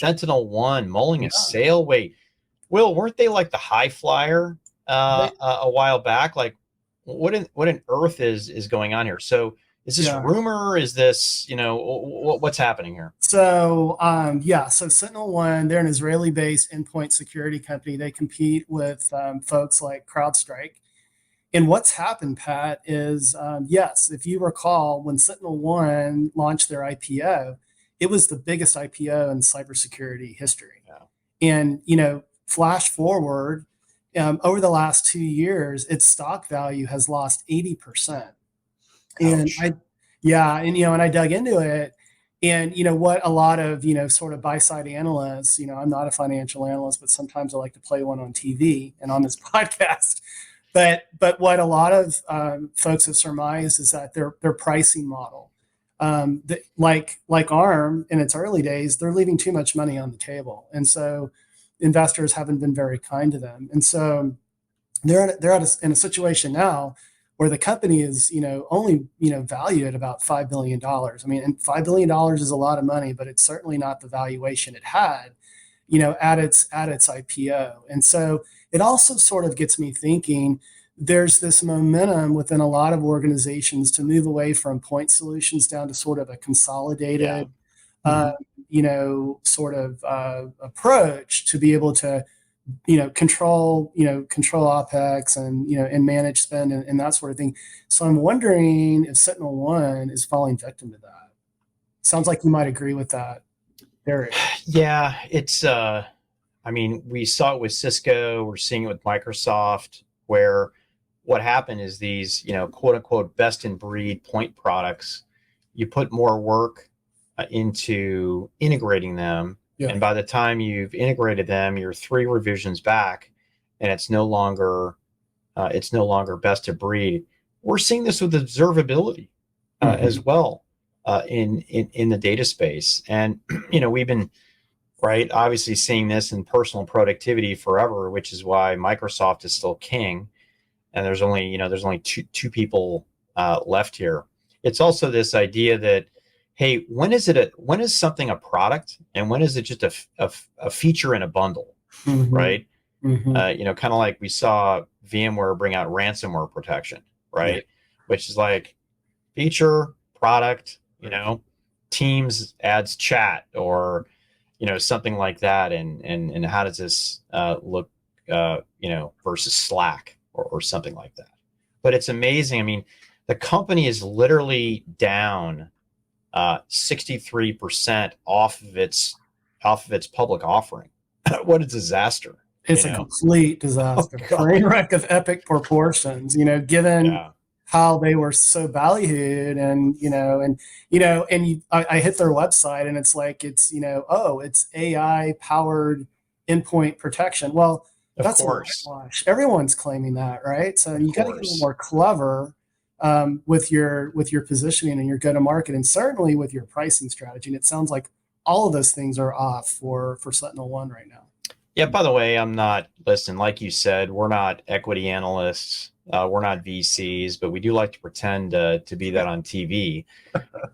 SentinelOne mulling a Yeah. sale. Wait, Will, weren't they like the high flyer They, a while back? Like, what in earth is going on here? So, is this yeah. rumor? Is this what's happening here? So, so SentinelOne, they're an Israeli-based endpoint security company. They compete with folks like CrowdStrike. And what's happened, Pat, is yes, if you recall, when SentinelOne launched their IPO, it was the biggest IPO in cybersecurity history. Yeah. And flash forward, over the last 2 years, its stock value has lost 80%. And Ouch. and I dug into it, and what a lot of sort of buy side analysts, I'm not a financial analyst, but sometimes I like to play one on TV and on this podcast. But what a lot of folks have surmised is that their pricing model, like ARM in its early days, they're leaving too much money on the table, and so investors haven't been very kind to them, and so in a situation now where the company is only valued at about $5 billion. I mean, and $5 billion is a lot of money, but it's certainly not the valuation it had at its IPO. And so it also sort of gets me thinking. There's this momentum within a lot of organizations to move away from point solutions down to sort of a consolidated, sort of approach to be able to control OpEx and manage spend and that sort of thing. So I'm wondering if SentinelOne is falling victim to that. Sounds like you might agree with that, Derek. Yeah, it's I mean, we saw it with Cisco, we're seeing it with Microsoft, where what happened is these, quote unquote, best in breed point products, you put more work into integrating them. Yeah. And by the time you've integrated them, you're 3 revisions back, and it's no longer best of breed. We're seeing this with observability as well in the data space, and we've been obviously seeing this in personal productivity forever, which is why Microsoft is still king, and there's only two people left here. It's also this idea that, hey, when is something a product and when is it just a feature in a bundle, right? Kind of like we saw VMware bring out ransomware protection, right? Yeah. Which is like feature, product, Teams adds chat or, something like that. And how does this look, versus Slack or something like that? But it's amazing. I mean, the company is literally down 63% off of its public offering. What a disaster! It's a complete disaster, train wreck of epic proportions. Given how they were so valued, and I hit their website, and it's like it's AI powered endpoint protection. Well, that's a whitewash. Everyone's claiming that, right? So you got to get a little more clever with your positioning and your go-to-market, and certainly with your pricing strategy. And it sounds like all of those things are off for SentinelOne right now. Yeah, by the way, listen, like you said, we're not equity analysts, we're not VCs, but we do like to pretend to be that on TV.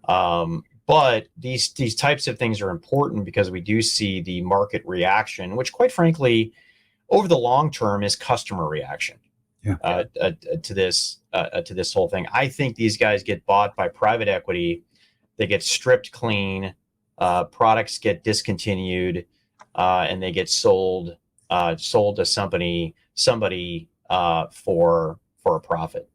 But these types of things are important because we do see the market reaction, which quite frankly, over the long term is customer reaction. To this whole thing. I think these guys get bought by private equity. They get stripped clean. Products get discontinued, and they get sold to somebody for a profit.